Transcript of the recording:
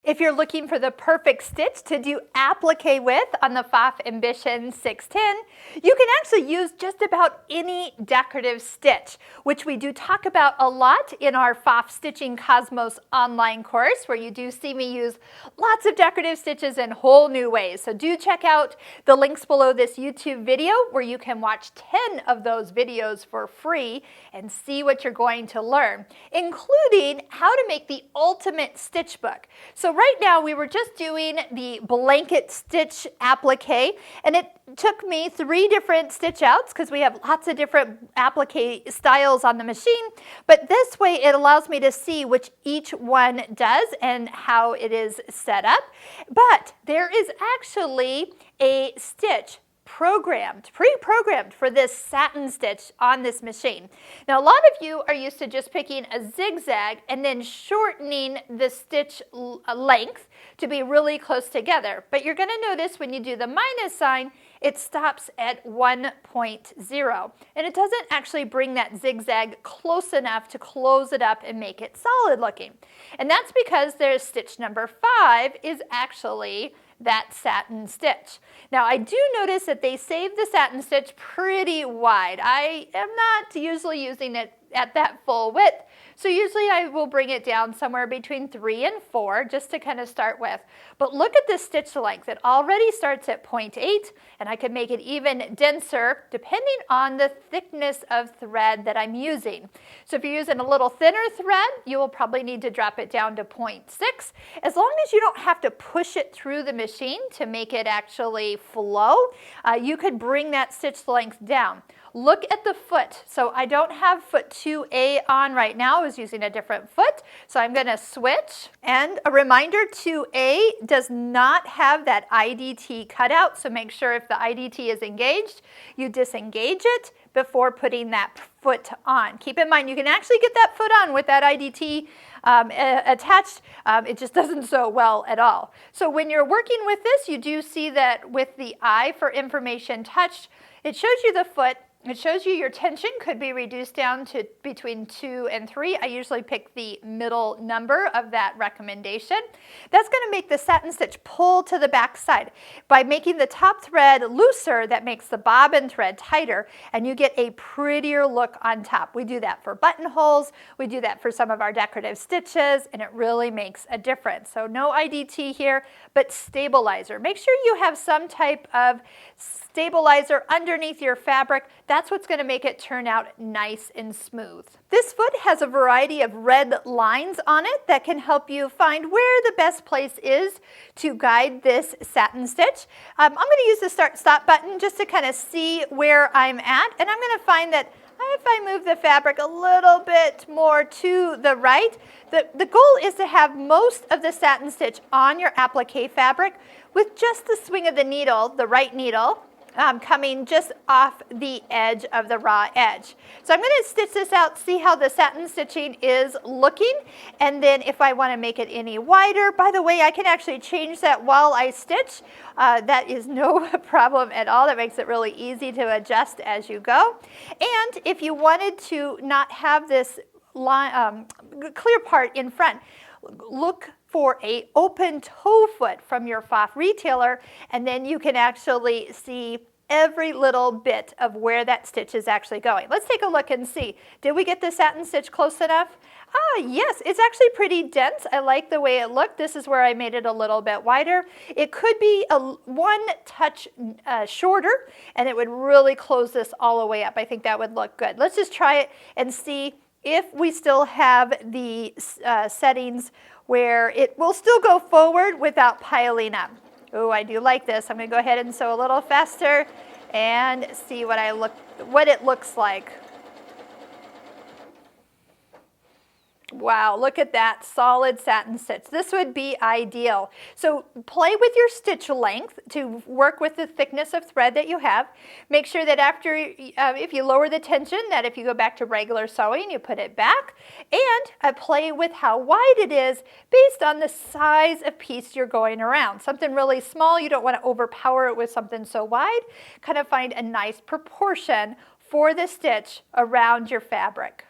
If you're looking for the perfect stitch to do applique with on the Pfaff Ambition 610, you can actually use just about any decorative stitch, which we do talk about a lot in our Pfaff Stitching Cosmos online course, where you do see me use lots of decorative stitches in whole new ways. So do check out the links below this YouTube video where you can watch 10 of those videos for free and see what you're going to learn, including how to make the ultimate stitch book. So right now we were just doing the blanket stitch applique, and it took me 3 different stitch outs because we have lots of different applique styles on the machine, but this way it allows me to see which each one does and how it is set up. But there is actually a stitch pre-programmed for this satin stitch on this machine. Now a lot of you are used to just picking a zigzag and then shortening the stitch length to be really close together. But you're going to notice when you do the minus sign, it stops at 1.0, and it doesn't actually bring that zigzag close enough to close it up and make it solid looking. And that's because there's stitch number 5 is actually that satin stitch. Now I do notice that they save the satin stitch pretty wide. I am not usually using it at that full width, so usually I will bring it down somewhere between 3 and 4 just to kind of start with. But look at this stitch length. It already starts at 0.8, and I could make it even denser depending on the thickness of thread that I'm using. So if you're using a little thinner thread, you will probably need to drop it down to 0.6. As long as you don't have to push it through the machine to make it actually flow, you could bring that stitch length down. Look at the foot. So I don't have foot 2A on right now. I was using a different foot. So I'm going to switch. And a reminder, 2A does not have that IDT cutout. So make sure if the IDT is engaged, you disengage it before putting that foot on. Keep in mind, you can actually get that foot on with that IDT attached. It just doesn't sew well at all. So when you're working with this, you do see that with the I for information touched, it shows you the foot. It shows you your tension could be reduced down to between 2 and 3. I usually pick the middle number of that recommendation. That's going to make the satin stitch pull to the back side. By making the top thread looser, that makes the bobbin thread tighter, and you get a prettier look on top. We do that for buttonholes. We do that for some of our decorative stitches, and it really makes a difference. So no IDT here, but stabilizer. Make sure you have some type of stabilizer underneath your fabric. That's what's going to make it turn out nice and smooth. This foot has a variety of red lines on it that can help you find where the best place is to guide this satin stitch. I'm going to use the start-stop button just to kind of see where I'm at, and I'm going to find that if I move the fabric a little bit more to the right, the goal is to have most of the satin stitch on your applique fabric with just the swing of the needle, the right needle, coming just off the edge of the raw edge. So I'm going to stitch this out, see how the satin stitching is looking, and then if I want to make it any wider, by the way, I can actually change that while I stitch. That is no problem at all. That makes it really easy to adjust as you go. And if you wanted to not have this clear part in front, look for an open toe foot from your Pfaff retailer, and then you can actually see every little bit of where that stitch is actually going. Let's take a look and see. Did we get the satin stitch close enough? Yes, it's actually pretty dense. I like the way it looked. This is where I made it a little bit wider. It could be one touch shorter, and it would really close this all the way up. I think that would look good. Let's just try it and see if we still have the settings where it will still go forward without piling up. Oh, I do like this. I'm going to go ahead and sew a little faster and see what it looks like. Wow, look at that solid satin stitch. This would be ideal. So play with your stitch length to work with the thickness of thread that you have. Make sure that after, if you lower the tension, that if you go back to regular sewing, you put it back. And play with how wide it is based on the size of piece you're going around. Something really small, you don't want to overpower it with something so wide. Kind of find a nice proportion for the stitch around your fabric.